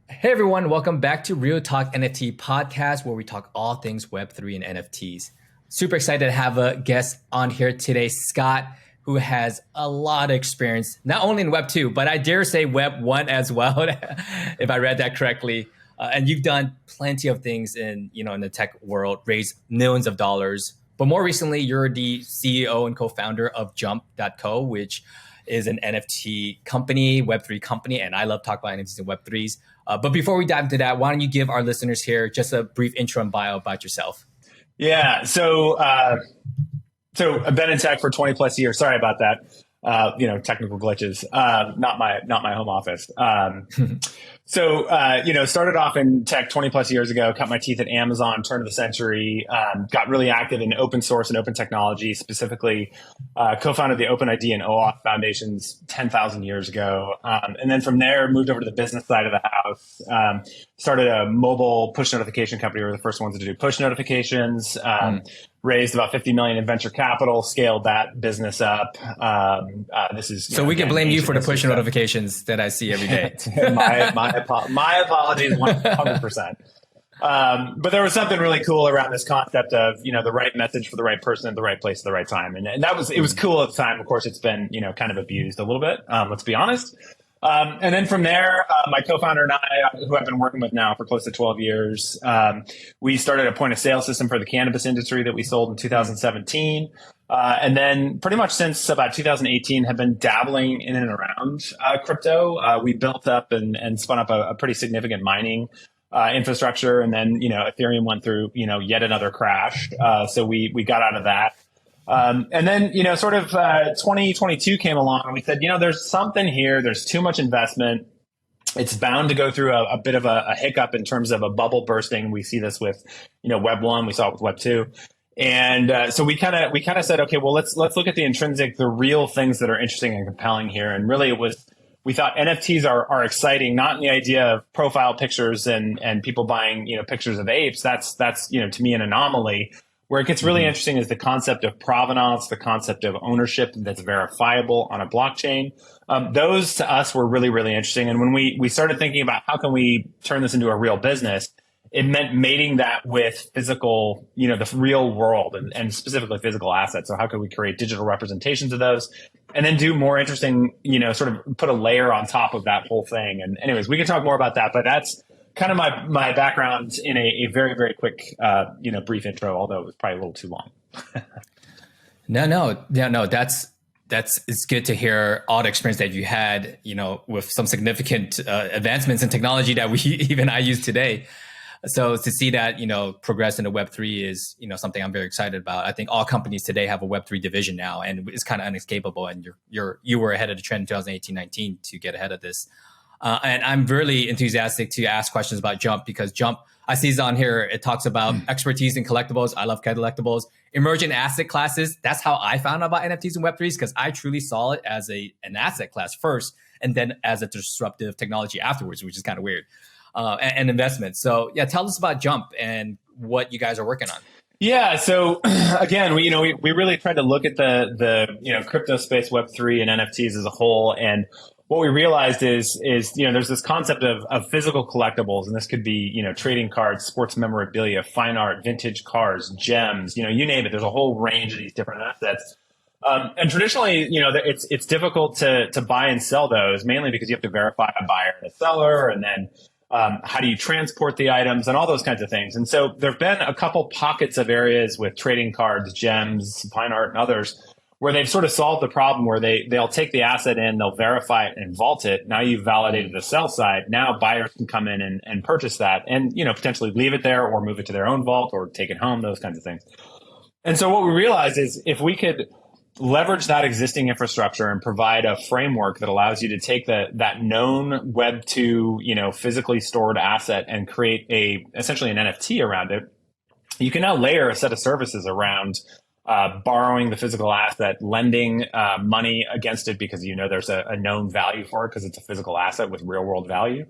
Hey everyone, welcome back to Real Talk NFT podcast, where we talk all things Web3 and NFTs. Super excited to have a guest on here today, Scott, who has a lot of experience, not only in Web2, but I dare say Web1 as well, if I read that correctly. And you've done plenty of things in the tech world, raised millions of dollars. But more recently, you're the CEO and co-founder of Jump.co, which is an NFT company, Web3 company, and I love talking about NFTs and Web3s. But before we dive into that, why don't you give our listeners here just a brief intro and bio about yourself? Yeah, so I've been in tech for 20 plus years. Sorry about that. Technical glitches. Not my home office. Started off in tech 20 plus years ago, cut my teeth at Amazon, turn of the century, got really active in open source and open technology, specifically co-founded the OpenID and OAuth foundations 10,000 years ago. And then from there, moved over to the business side of the house, started a mobile push notification company. We were the first ones to do push notifications, raised about 50 million in venture capital, scaled that business up. So we can blame you for the push notifications that I see every day. My apologies, 100%. But there was something really cool around this concept of, the right message for the right person at the right place at the right time. And it was cool at the time. Of course, it's been, kind of abused a little bit. Let's be honest. And then from there, my co-founder and I, who I've been working with now for close to 12 years, we started a point of sale system for the cannabis industry that we sold in 2017. And then pretty much since about 2018 have been dabbling in and around crypto. We built up and spun up a pretty significant mining infrastructure. And then, Ethereum went through, yet another crash. So we got out of that. And then, 2022 came along and we said, there's something here. There's too much investment. It's bound to go through a bit of a hiccup in terms of a bubble bursting. We see this with, Web 1, we saw it with Web 2. And so we kind of said, okay, well, let's look at the real things that are interesting and compelling here. And really we thought NFTs are exciting, not in the idea of profile pictures and people buying, pictures of apes. That's, to me, an anomaly. Where it gets really interesting is the concept of provenance, the concept of ownership that's verifiable on a blockchain. Those to us were really, really interesting. And when we started thinking about how can we turn this into a real business, it meant mating that with physical, the real world and specifically physical assets. So how could we create digital representations of those and then do more interesting, sort of put a layer on top of that whole thing. And anyways, we can talk more about that, but that's kind of my background in a very, very quick, brief intro, although it was probably a little too long. No. It's good to hear all the experience that you had, with some significant advancements in technology that even I use today. So to see that, progress into Web3 is, something I'm very excited about. I think all companies today have a Web3 division now, and it's kind of inescapable. And you were ahead of the trend in 2018-19 to get ahead of this. And I'm really enthusiastic to ask questions about Jump because Jump, I see it on here. It talks about expertise in collectibles. I love collectibles. Emerging asset classes. That's how I found out about NFTs and Web3s because I truly saw it as an asset class first and then as a disruptive technology afterwards, which is kind of weird. And investments. So yeah, tell us about Jump and what you guys are working on. Yeah. So again, we really tried to look at the crypto space, Web3 and NFTs as a whole. And what we realized is there's this concept of physical collectibles, and this could be, trading cards, sports memorabilia, fine art, vintage cars, gems, you name it. There's a whole range of these different assets. And traditionally, it's difficult to buy and sell those, mainly because you have to verify a buyer and a seller, and then how do you transport the items and all those kinds of things. And so there have been a couple pockets of areas with trading cards, gems, fine art, and others where they've sort of solved the problem where they'll take the asset in, they'll verify it and vault it. Now you've validated the sell side. Now buyers can come in and purchase that and, potentially leave it there or move it to their own vault or take it home, those kinds of things. And so what we realized is if we could leverage that existing infrastructure and provide a framework that allows you to take that known Web 2, physically stored asset and create essentially an NFT around it, you can now layer a set of services around borrowing the physical asset, lending money against it because there's a known value for it because it's a physical asset with real world value.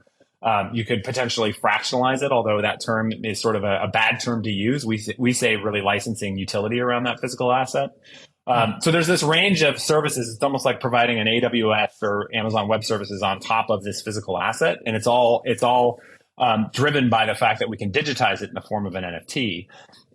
You could potentially fractionalize it, although that term is sort of a bad term to use. We say really licensing utility around that physical asset. So there's this range of services. It's almost like providing an AWS or Amazon Web Services on top of this physical asset, and it's all driven by the fact that we can digitize it in the form of an NFT.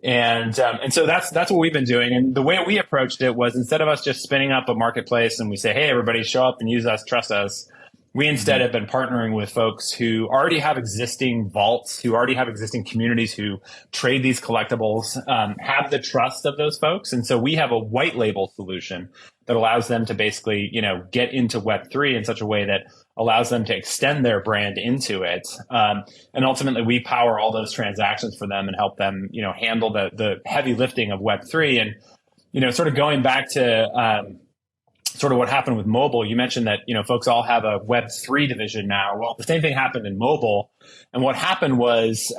And so that's what we've been doing. And the way we approached it was, instead of us just spinning up a marketplace and we say, hey, everybody show up and use us, trust us, we instead have been partnering with folks who already have existing vaults, who already have existing communities who trade these collectibles, have the trust of those folks. And so we have a white label solution that allows them to basically, get into Web3 in such a way that allows them to extend their brand into it. And ultimately, we power all those transactions for them and help them, handle the heavy lifting of Web3. And, sort of going back to sort of what happened with mobile, you mentioned that, folks all have a Web3 division now. Well, the same thing happened in mobile. And what happened was,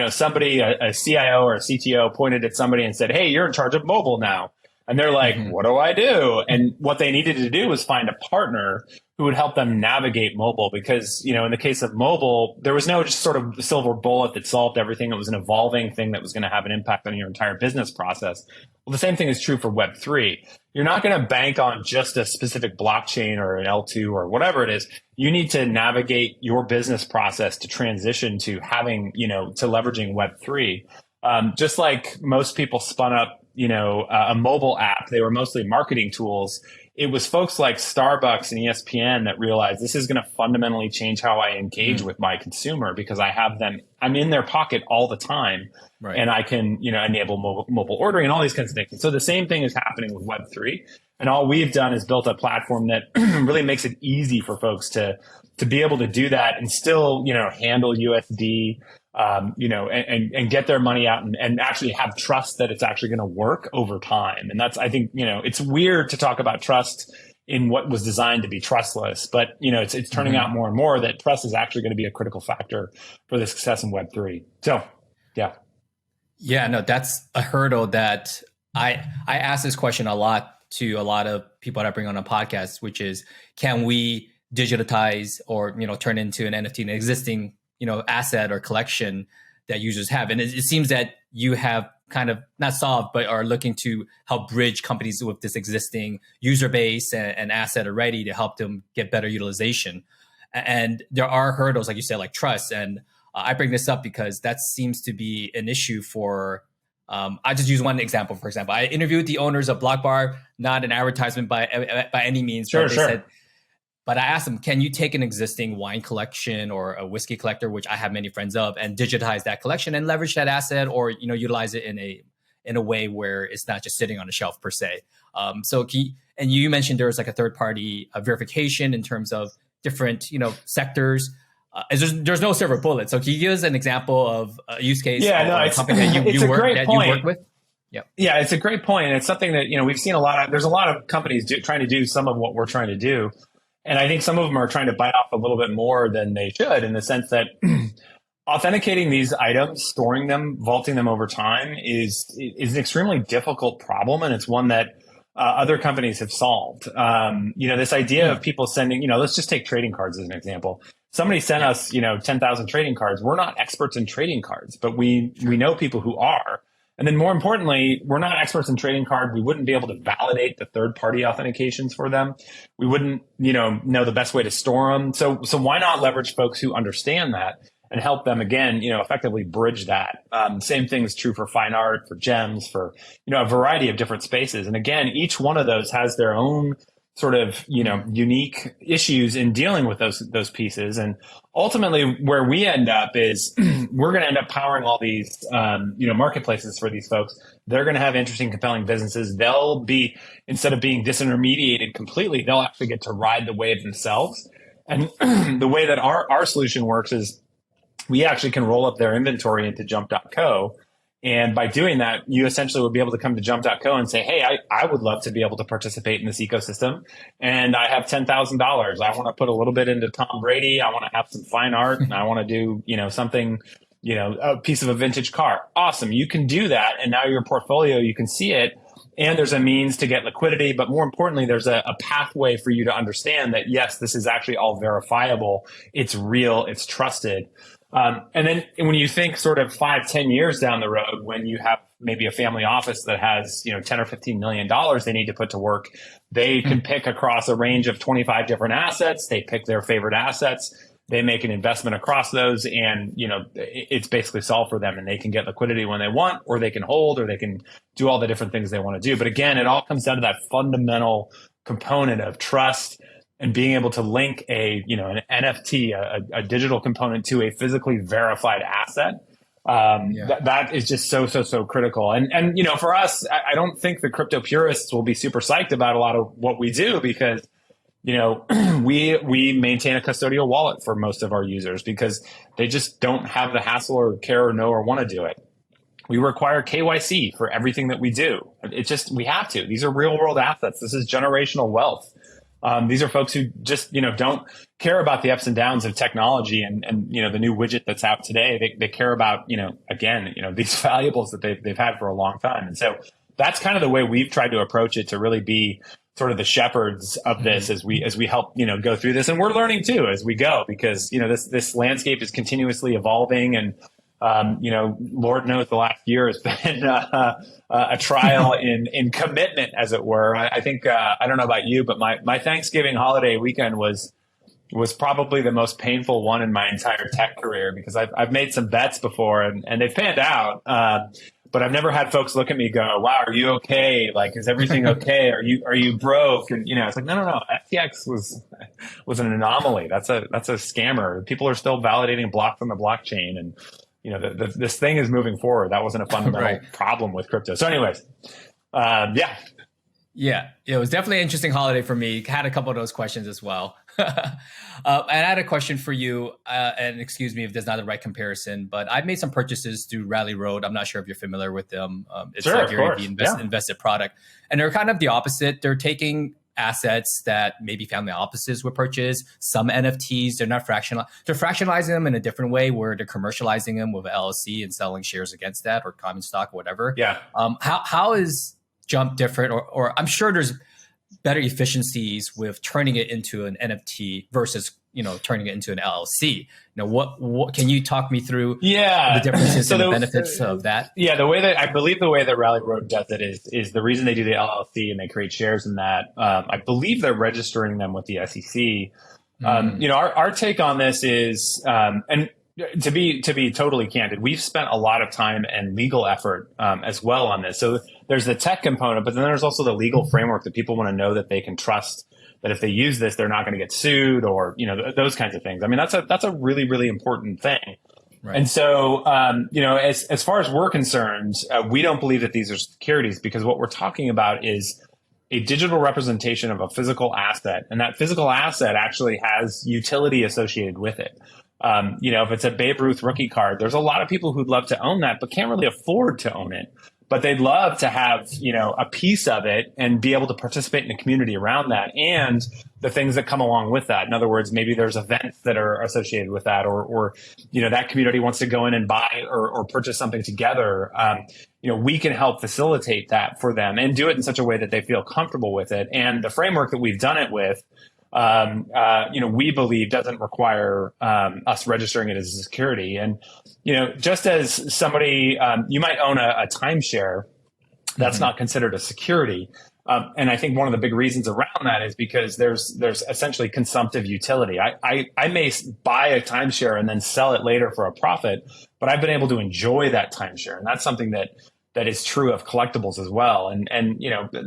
somebody, a CIO or a CTO pointed at somebody and said, hey, you're in charge of mobile now. And they're like, what do I do? And what they needed to do was find a partner who would help them navigate mobile, because, in the case of mobile, there was no just sort of silver bullet that solved everything. It was an evolving thing that was going to have an impact on your entire business process. Well, the same thing is true for Web3. You're not going to bank on just a specific blockchain or an L2 or whatever it is. You need to navigate your business process to transition to having, to leveraging Web3. Just like most people spun up, a mobile app, they were mostly marketing tools. It was folks like Starbucks and ESPN that realized this is going to fundamentally change how I engage with my consumer, because I'm in their pocket all the time. Right. And I can, enable mobile ordering and all these kinds of things. So the same thing is happening with Web3. And all we've done is built a platform that really makes it easy for folks to be able to do that and still, handle USD, and get their money out and actually have trust that it's actually going to work over time. And that's, I think, it's weird to talk about trust in what was designed to be trustless, but, it's turning out more and more that trust is actually going to be a critical factor for the success in Web3. So, yeah. Yeah, no, that's a hurdle that I ask this question a lot to a lot of people that I bring on a podcast, which is, can we digitize or, turn into an NFT, an existing, asset or collection that users have? And it seems that you have kind of not solved, but are looking to help bridge companies with this existing user base and asset already to help them get better utilization. And there are hurdles, like you said, like trust. And I bring this up because that seems to be an issue for, I just use one example. For example, I interviewed the owners of Block Bar, not an advertisement by any means. Sure, but they said, but I asked them, can you take an existing wine collection or a whiskey collector, which I have many friends of, and digitize that collection and leverage that asset, or utilize it in a way where it's not just sitting on a shelf per se. And you mentioned there was like a third party verification in terms of different sectors. There's no silver bullet. So can you give us an example of a use case? It's something that you work with? Yeah, it's a great point. And it's something that, we've seen there's a lot of companies trying to do some of what we're trying to do. And I think some of them are trying to bite off a little bit more than they should, in the sense that authenticating these items, storing them, vaulting them over time is an extremely difficult problem. And it's one that other companies have solved. This idea of people sending, let's just take trading cards as an example. Somebody sent us, 10,000 trading cards. We're not experts in trading cards, but we know people who are. And then more importantly, we're not experts in trading card. We wouldn't be able to validate the third-party authentications for them. We wouldn't, know the best way to store them. So why not leverage folks who understand that and help them, again, effectively bridge that. Same thing is true for fine art, for gems, for, a variety of different spaces. And again, each one of those has their own sort of, unique issues in dealing with those pieces. And ultimately where we end up is we're going to end up powering all these, marketplaces for these folks. They're going to have interesting, compelling businesses. They'll be, instead of being disintermediated completely, they'll actually get to ride the wave themselves. And the way that our solution works is we actually can roll up their inventory into jump.co. And by doing that, you essentially would be able to come to jump.co and say, hey, I would love to be able to participate in this ecosystem. And I have $10,000. I want to put a little bit into Tom Brady. I want to have some fine art, and I want to do, something, a piece of a vintage car. Awesome. You can do that. And now your portfolio, you can see it. And there's a means to get liquidity. But more importantly, there's a pathway for you to understand that, yes, this is actually all verifiable. It's real. It's trusted. And then when you think sort of 5-10 years down the road, when you have maybe a family office that has, 10 or $15 million they need to put to work. They can pick across a range of 25 different assets. They pick their favorite assets. They make an investment across those, and it's basically solved for them, and they can get liquidity when they want, or they can hold, or they can do all the different things they want to do. But again, it all comes down to that fundamental component of trust and being able to link an NFT, a digital component, to a physically verified asset. That is just so critical. And for us, I don't think the crypto purists will be super psyched about a lot of what we do, because we maintain a custodial wallet for most of our users because they just don't have the hassle or care or know or want to do it. We require KYC for everything that we do. We have to. These are real world assets. This is generational wealth. These are folks who just, don't care about the ups and downs of technology and the new widget that's out today. They care about, these valuables that they've had for a long time. And so that's kind of the way we've tried to approach it, to really be sort of the shepherds of this as we help, go through this. And we're learning too as we go, because, this landscape is continuously evolving. And, Lord knows the last year has been a trial in commitment, as it were. I think, I don't know about you, but my Thanksgiving holiday weekend was probably the most painful one in my entire tech career, because I've made some bets before and they've panned out. But I've never had folks look at me go, "Wow, are you okay? Like, is everything okay? Are you broke?" And it's like, no. FTX was an anomaly. That's a scammer. People are still validating blocks on the blockchain, and this thing is moving forward. That wasn't a fundamental problem with crypto. So, anyways, Yeah, it was definitely an interesting holiday for me. Had a couple of those questions as well. And I had a question for you, and excuse me if there's not the right comparison, but I've made some purchases through Rally Road. I'm not sure if you're familiar with them. It's sure, like your invested product. And they're kind of the opposite. They're taking assets that maybe family offices would purchase, some NFTs. They're not fractional. They're fractionalizing them in a different way, where they're commercializing them with an LLC and selling shares against that, or common stock or whatever. Yeah. How is Jump different, or I'm sure there's better efficiencies with turning it into an NFT versus turning it into an LLC. What can you talk me through? Yeah, the differences and the benefits of that. Yeah, the way that Rally Road does it is the reason they do the LLC and they create shares in that. I believe they're registering them with the SEC. Our take on this is, and to be totally candid, we've spent a lot of time and legal effort as well on this. So there's the tech component, but then there's also the legal framework that people want to know that they can trust, that if they use this, they're not going to get sued, or those kinds of things. I mean, that's a really, really important thing. Right. And so, as far as we're concerned, we don't believe that these are securities, because what we're talking about is a digital representation of a physical asset, and that physical asset actually has utility associated with it. If it's a Babe Ruth rookie card, there's a lot of people who'd love to own that, but can't really afford to own it. But they'd love to have, a piece of it and be able to participate in a community around that, and the things that come along with that. In other words, maybe there's events that are associated with that, or that community wants to go in and buy or purchase something together. We can help facilitate that for them and do it in such a way that they feel comfortable with it. And the framework that we've done it with, we believe doesn't require us registering it as a security. And, just as somebody, you might own a timeshare, that's not considered a security. And I think one of the big reasons around that is because there's essentially consumptive utility. I may buy a timeshare and then sell it later for a profit, but I've been able to enjoy that timeshare. And that's something that is true of collectibles as well. And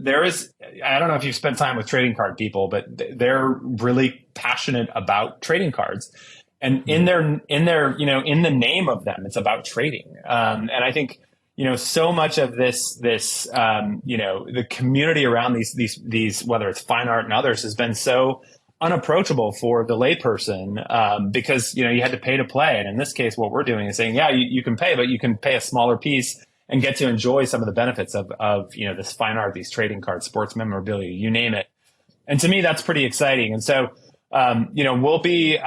there is, I don't know if you've spent time with trading card people, but they're really passionate about trading cards. And in the name of them, it's about trading. And I think, so much of this, the community around these, whether it's fine art and others, has been so unapproachable for the layperson, because, you had to pay to play. And in this case, what we're doing is saying, yeah, you can pay, but you can pay a smaller piece and get to enjoy some of the benefits of this fine art, these trading cards, sports memorabilia, you name it. And to me, that's pretty exciting. And so, I'll be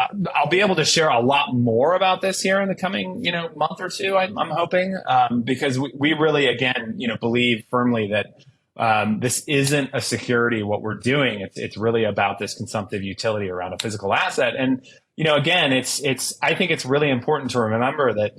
able to share a lot more about this here in the coming, month or two, I'm hoping, because we really, again, believe firmly that this isn't a security. What we're doing, it's really about this consumptive utility around a physical asset. And, again, I think it's really important to remember that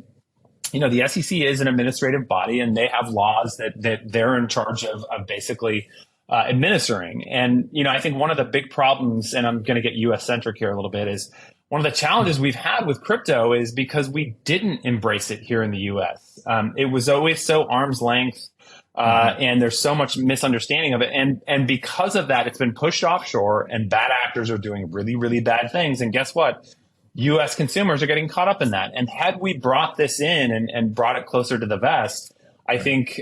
the SEC is an administrative body, and they have laws that they're in charge of basically administering. And, I think one of the big problems, and I'm going to get US centric here a little bit, is one of the challenges we've had with crypto is because we didn't embrace it here in the US. It was always so arm's length. And there's so much misunderstanding of it. And because of that, it's been pushed offshore, and bad actors are doing really, really bad things. And guess what? US consumers are getting caught up in that. And had we brought this in and brought it closer to the vest, I think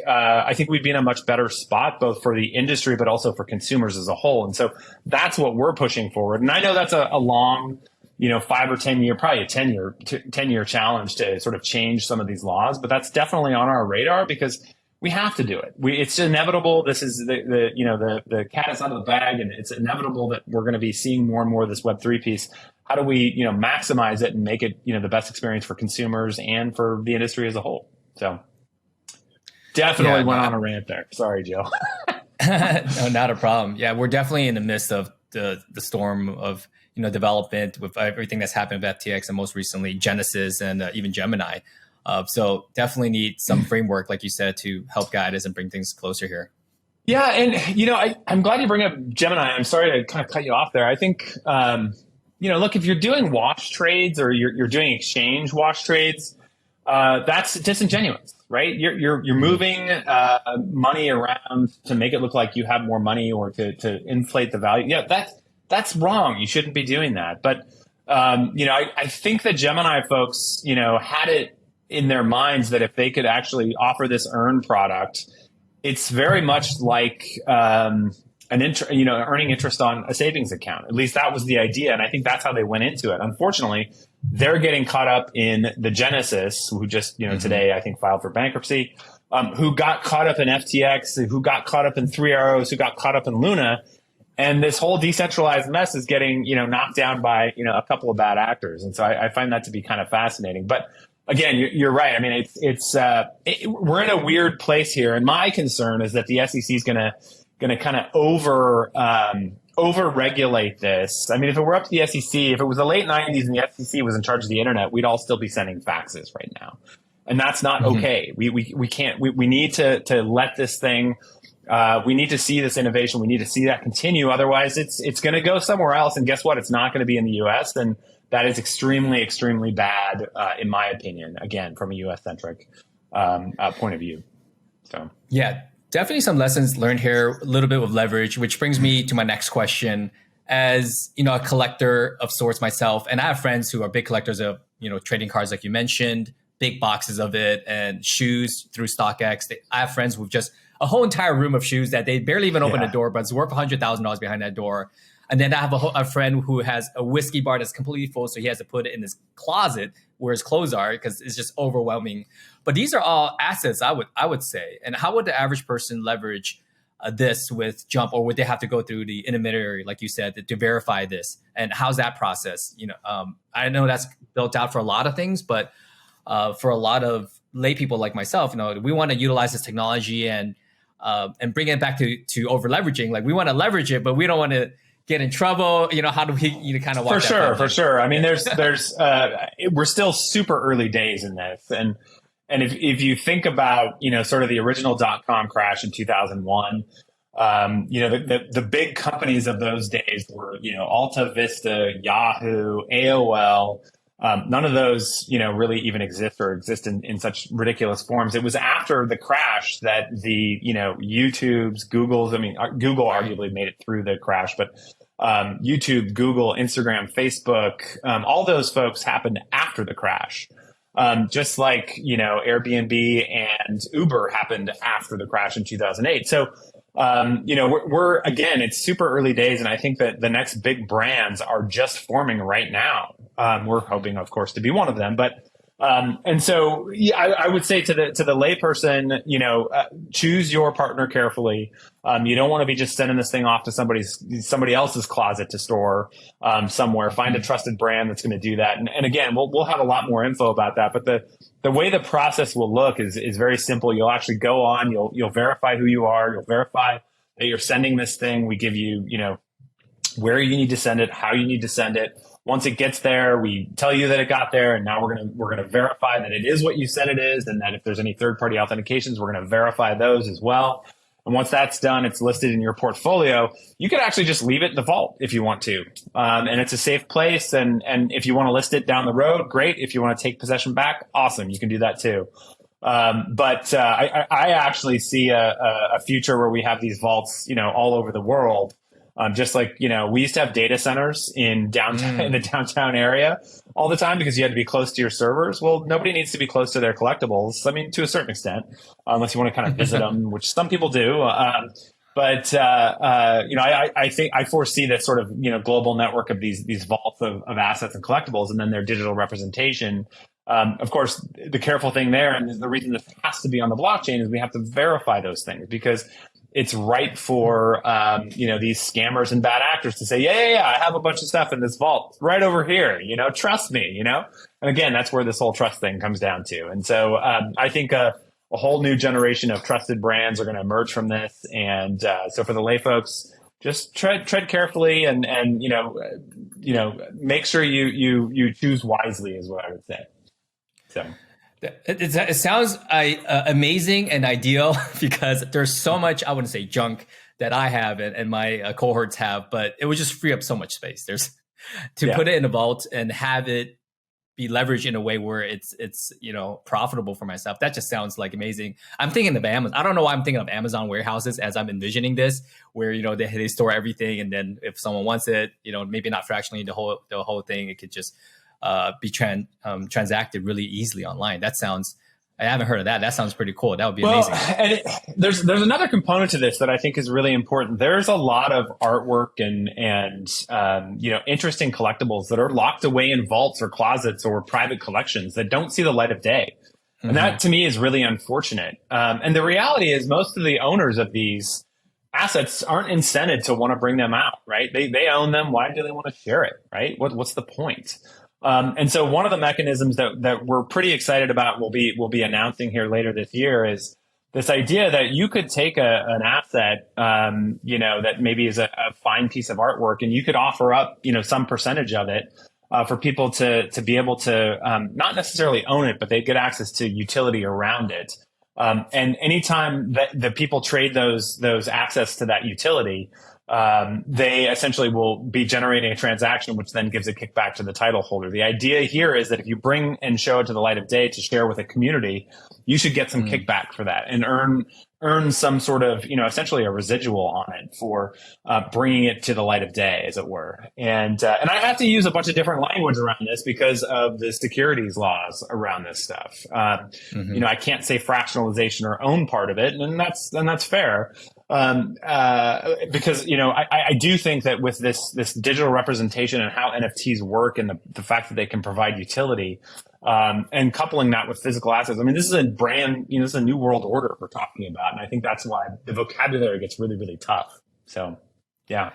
we'd be in a much better spot, both for the industry, but also for consumers as a whole. And so that's what we're pushing forward. And I know that's a long, 5 or 10 year, probably a 10 year challenge to sort of change some of these laws. But that's definitely on our radar, because we have to do it. It's inevitable. This is the cat is out of the bag, and it's inevitable that we're going to be seeing more and more of this Web3 piece. How do we, maximize it and make it, the best experience for consumers and for the industry as a whole? So definitely went on a rant there. Sorry, Joe. No, not a problem. Yeah, we're definitely in the midst of the storm of, development with everything that's happened with FTX, and most recently Genesis and even Gemini. So definitely need some framework, like you said, to help guide us and bring things closer here. Yeah. And, I'm glad you bring up Gemini. I'm sorry to kind of cut you off there. I think, look, if you're doing wash trades or you're doing exchange wash trades, that's disingenuous, right? You're moving money around to make it look like you have more money, or to inflate the value. Yeah, that's wrong. You shouldn't be doing that. But, I think the Gemini folks, had it in their minds that if they could actually offer this earn product, it's very much like earning interest on a savings account. At least that was the idea, and I think that's how they went into it. Unfortunately, they're getting caught up in the Genesis, who just today I think filed for bankruptcy, who got caught up in FTX, who got caught up in 3 Arrows, who got caught up in Luna, and this whole decentralized mess is getting knocked down by a couple of bad actors, and so I find that to be kind of fascinating. But again, you're right. I mean, we're in a weird place here, and my concern is that the SEC is going to kind of over regulate this. I mean, if it were up to the SEC, if it was the late 90s and the SEC was in charge of the internet, we'd all still be sending faxes right now, and that's not okay. We can't. We need to let this thing. We need to see this innovation. We need to see that continue. Otherwise, it's going to go somewhere else. And guess what? It's not going to be in the U.S. And that is extremely, extremely bad, in my opinion, again, from a U.S.-centric point of view. So, yeah, definitely some lessons learned here, a little bit with leverage, which brings me to my next question. As, a collector of sorts myself, and I have friends who are big collectors of, trading cards, like you mentioned, big boxes of it, and shoes through StockX. I have friends with just a whole entire room of shoes that they barely even open the door, but it's worth $100,000 behind that door. And then I have a friend who has a whiskey bar that's completely full, so he has to put it in his closet where his clothes are, because it's just overwhelming. But these are all assets, I would say. And how would the average person leverage this with Jump, or would they have to go through the intermediary, like you said, to verify this? And how's that process? I know that's built out for a lot of things, but for a lot of lay people like myself, we want to utilize this technology and bring it back to over leveraging. Like, we want to leverage it, but we don't want to get in trouble. How do we kind of walk for sure. I mean, there's we're still super early days in this, and if you think about sort of the original .com crash in 2001, the big companies of those days were Alta Vista, Yahoo, AOL. None of those, really even exist in such ridiculous forms. It was after the crash that the, YouTube's, Google's, Google arguably made it through the crash, but YouTube, Google, Instagram, Facebook, all those folks happened after the crash. Just like, Airbnb and Uber happened after the crash in 2008. So, we're again, it's super early days, and I think that the next big brands are just forming right now. We're hoping, of course, to be one of them, but and so I would say to the layperson, choose your partner carefully. You don't want to be just sending this thing off to somebody else's closet to store somewhere. Find a trusted brand that's going to do that. And again, we'll have a lot more info about that. But the way the process will look is very simple. You'll actually go on. You'll verify who you are. You'll verify that you're sending this thing. We give you where you need to send it, how you need to send it. Once it gets there, we tell you that it got there, and now we're gonna verify that it is what you said it is, and that if there's any third-party authentications, we're gonna verify those as well. And once that's done, it's listed in your portfolio. You could actually just leave it in the vault if you want to, and it's a safe place. And if you want to list it down the road, great. If you want to take possession back, awesome, you can do that too. But I actually see a future where we have these vaults, all over the world. Just like, we used to have data centers in downtown, in the downtown area all the time because you had to be close to your servers. Well, nobody needs to be close to their collectibles. I mean, to a certain extent, unless you want to kind of visit them, which some people do. But I foresee that sort of, global network of these vaults of assets and collectibles, and then their digital representation. Of course, the careful thing there, and the reason this has to be on the blockchain, is we have to verify those things because it's ripe for, these scammers and bad actors to say, yeah, I have a bunch of stuff in this vault right over here, trust me, And again, that's where this whole trust thing comes down to. And so I think a whole new generation of trusted brands are going to emerge from this. And so for the lay folks, just tread carefully and make sure you choose wisely is what I would say. So. It sounds amazing and ideal because there's so much, I wouldn't say junk, that I have and my cohorts have, but it would just free up so much space. Put it in a vault and have it be leveraged in a way where it's profitable for myself. That just sounds like amazing. I'm thinking of Amazon. I don't know why I'm thinking of Amazon warehouses as I'm envisioning this, where they store everything, and then if someone wants it, maybe not fractionally the whole thing, it could just be transacted really easily online. I haven't heard of that. That sounds pretty cool. That would be amazing. And there's another component to this that I think is really important. There's a lot of artwork and interesting collectibles that are locked away in vaults or closets or private collections that don't see the light of day. Mm-hmm. And that to me is really unfortunate. And the reality is most of the owners of these assets aren't incented to want to bring them out, right? They own them. Why do they want to share it, right? What's the point? And so one of the mechanisms that we're pretty excited about, we'll be announcing here later this year, is this idea that you could take an asset, that maybe is a fine piece of artwork, and you could offer up, some percentage of it for people to be able to not necessarily own it, but they get access to utility around it. And anytime that the people trade those access to that utility, they essentially will be generating a transaction, which then gives a kickback to the title holder. The idea here is that if you bring and show it to the light of day to share with a community, you should get some kickback for that and earn some sort of, essentially a residual on it for bringing it to the light of day, as it were. And I have to use a bunch of different language around this because of the securities laws around this stuff. I can't say fractionalization or own part of it, and that's fair. Because I do think that with this digital representation and how NFTs work and the fact that they can provide utility, and coupling that with physical assets, I mean, this is a brand, this is a new world order we're talking about, and I think that's why the vocabulary gets really, really tough. So, yeah.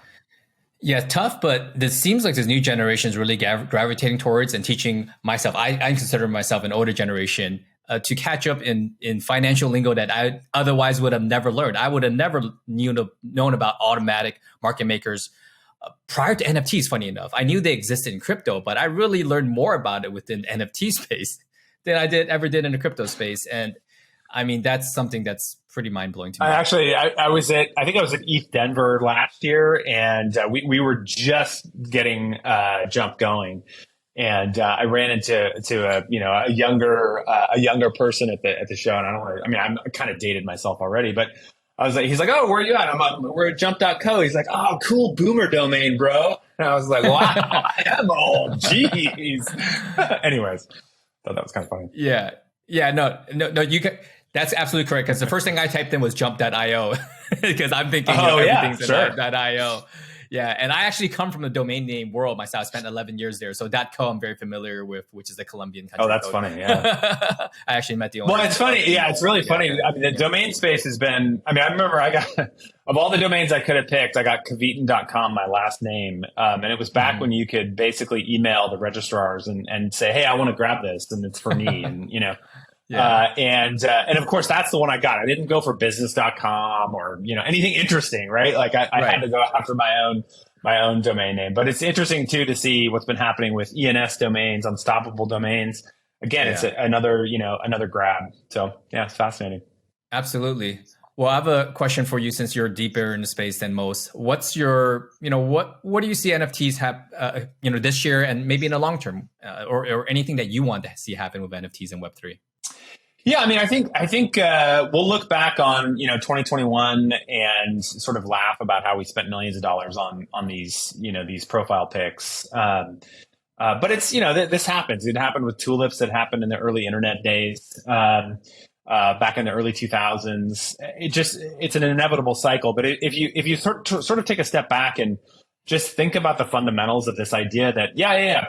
Yeah, tough, but this seems like this new generation is really gravitating towards and teaching myself. I consider myself an older generation. To catch up in financial lingo that I otherwise would have never learned. I would have never known about automatic market makers prior to NFTs, funny enough. I knew they existed in crypto, but I really learned more about it within NFT space than I ever did in the crypto space. And I mean, that's something that's pretty mind-blowing to me. I was at ETH Denver last year, and we were just getting Jump going. And I ran into a younger person at the show, and I'm kind of dated myself already, but I was like, he's like, oh, where are you at? We're at jump.co. He's like, oh, cool boomer domain, bro. And I was like, wow, I am old. Jeez. Anyways, thought that was kind of funny. Yeah. No. That's absolutely correct. Because the first thing I typed in was jump.io because I'm thinking everything's in .io. Yeah, and I actually come from the domain name world myself. I spent 11 years there. So .co I'm very familiar with, which is a Colombian country. Oh, that's code. Funny, yeah. I actually met the owner. Well, it's funny. Yeah, it's really funny. I mean, the domain space has been, I remember I got, of all the domains I could have picked, I got Kveton.com, my last name. And it was back when you could basically email the registrars and say, hey, I want to grab this and it's for me. And, Yeah. And of course, that's the one I got. I didn't go for business.com or, anything interesting, right? Like I had to go after my my own domain name. But it's interesting too to see what's been happening with ENS domains, unstoppable domains. Again, it's another grab. So yeah, it's fascinating. Absolutely. Well, I have a question for you since you're deeper in the space than most. What's your, what do you see NFTs have, this year and maybe in the long term, or anything that you want to see happen with NFTs and Web3? Yeah, I mean, I think we'll look back on 2021 and sort of laugh about how we spent millions of dollars on these these profile pics. But it's this happens. It happened with tulips. It happened in the early internet days. Back in the early 2000s, it's an inevitable cycle. But if you sort of take a step back and just think about the fundamentals of this idea that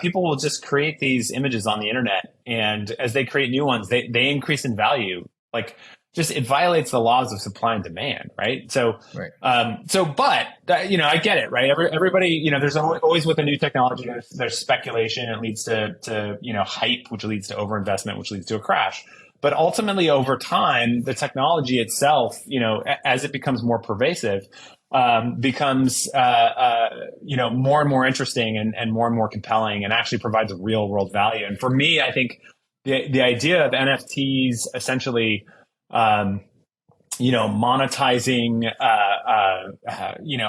people will just create these images on the internet, and as they create new ones, they increase in value. Like, just it violates the laws of supply and demand, right? So, right. But I get it, right? Everybody, there's always with a new technology, there's speculation. It leads to hype, which leads to overinvestment, which leads to a crash. But ultimately, over time, the technology itself, as it becomes more pervasive, becomes more and more interesting and more compelling, and actually provides a real world value. And for me, I think the idea of NFTs essentially, monetizing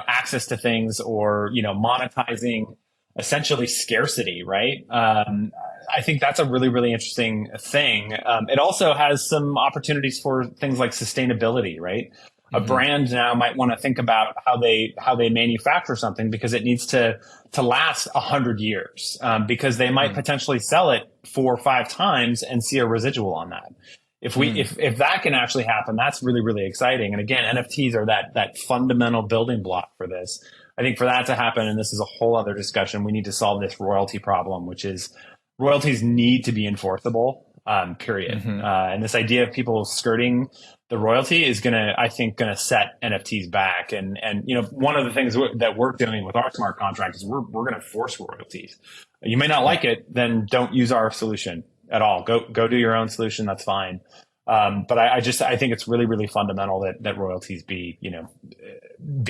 access to things, or monetizing essentially scarcity, right? I think that's a really, really interesting thing. It also has some opportunities for things like sustainability, right? Mm-hmm. A brand now might want to think about how they manufacture something, because it needs to last 100 years, because they might potentially sell it 4 or 5 times and see a residual on that. If that can actually happen, that's really, really exciting. And again, NFTs are that fundamental building block for this. I think for that to happen, and this is a whole other discussion, we need to solve this royalty problem, which is royalties need to be enforceable, period. Mm-hmm. And this idea of people skirting the royalty is gonna set NFTs back. And one of the things that we're doing with our smart contract is we're gonna force royalties. You may not like it, then don't use our solution at all. Go do your own solution. That's fine. But I think it's really, really fundamental that royalties be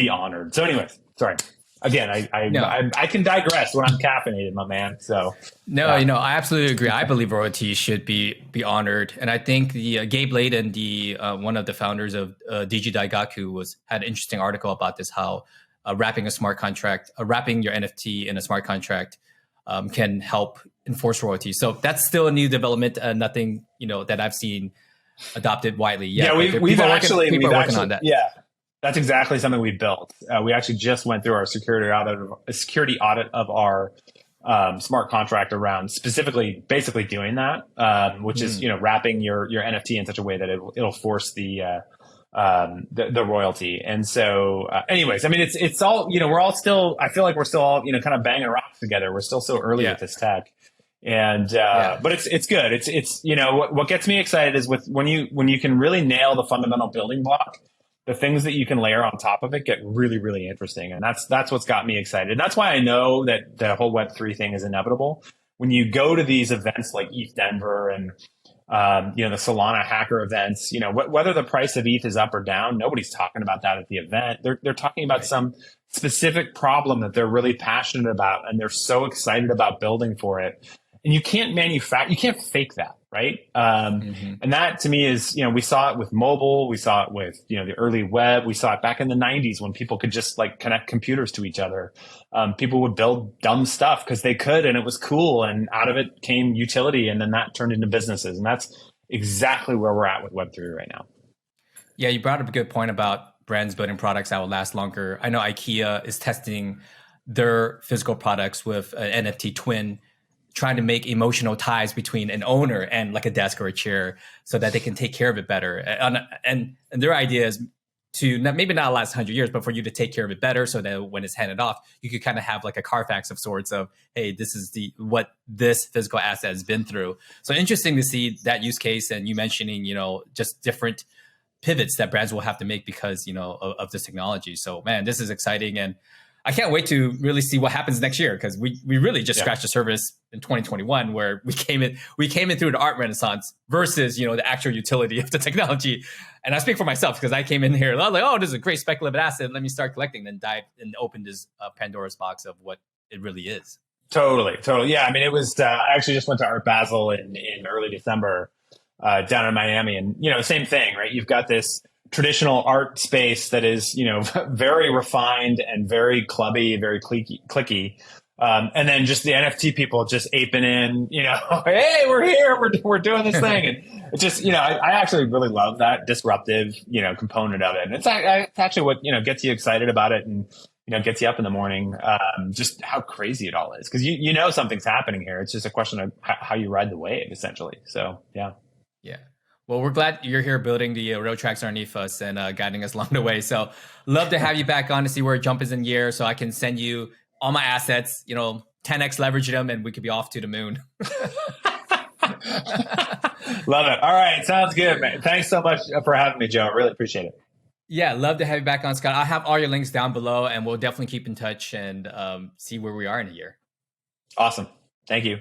honored. So anyways, sorry. Again, I can digress when I'm caffeinated, my man. So I absolutely agree. I believe royalties should be honored, and I think the Gabe Layden, the one of the founders of DG Daigaku, had an interesting article about this. How wrapping a smart contract, wrapping your NFT in a smart contract, can help enforce royalties. So that's still a new development. Nothing that I've seen adopted widely yet. Yeah, we've actually working on that. Yeah. That's exactly something we built. We actually just went through our security audit of our smart contract around basically doing that, which is wrapping your NFT in such a way that it'll force the royalty. And so, anyways, I mean, it's all we're all still. I feel like we're still all kind of banging rocks together. We're still so early with this tech. And but it's good. It's what gets me excited is when you can really nail the fundamental building block. The things that you can layer on top of it get really, really interesting. And that's what's got me excited. And that's why I know that the whole Web3 thing is inevitable. When you go to these events like ETH Denver and, the Solana hacker events, whether the price of ETH is up or down, nobody's talking about that at the event. They're talking about some specific problem that they're really passionate about, and they're so excited about building for it. And you can't fake that. Right. And that to me is, we saw it with mobile. We saw it with, the early web. We saw it back in the 90s when people could just connect computers to each other. People would build dumb stuff because they could, and it was cool. And out of it came utility. And then that turned into businesses. And that's exactly where we're at with Web3 right now. Yeah, you brought up a good point about brands building products that will last longer. I know IKEA is testing their physical products with an NFT twin, trying to make emotional ties between an owner and like a desk or a chair so that they can take care of it better. And their idea is to maybe not last 100 years, but for you to take care of it better so that when it's handed off, you could kind of have like a Carfax of sorts of, hey, this is what this physical asset has been through. So interesting to see that use case, and you mentioning, just different pivots that brands will have to make because, of this technology. So man, this is exciting. And I can't wait to really see what happens next year, because we really just scratched the surface in 2021, where we came in through the art renaissance versus, you know, the actual utility of the technology. And I speak for myself, because I came in here, I was like, oh, this is a great speculative asset. Let me start collecting, then dive and open this Pandora's box of what it really is. Totally. Yeah, I mean, it was. I actually just went to Art Basel in early December down in Miami, and you know, same thing, right? You've got this traditional art space that is, you know, very refined and very clubby, very clicky. And then just the NFT people just aping in, you know, hey, we're here, we're doing this thing. And it's just, you know, I actually really love that disruptive, you know, component of it. And it's actually what, you know, gets you excited about it and, you know, gets you up in the morning, just how crazy it all is. Because you know something's happening here. It's just a question of how you ride the wave, essentially. So, yeah. Yeah. Well, we're glad you're here building the road tracks underneath us and guiding us along the way. So love to have you back on to see where Jump is in year, so I can send you all my assets, you know, 10x leverage them, and we could be off to the moon. Love it. All right. Sounds good, man. Thanks so much for having me, Joe. I really appreciate it. Yeah, love to have you back on, Scott. I'll have all your links down below, and we'll definitely keep in touch and see where we are in a year. Awesome. Thank you.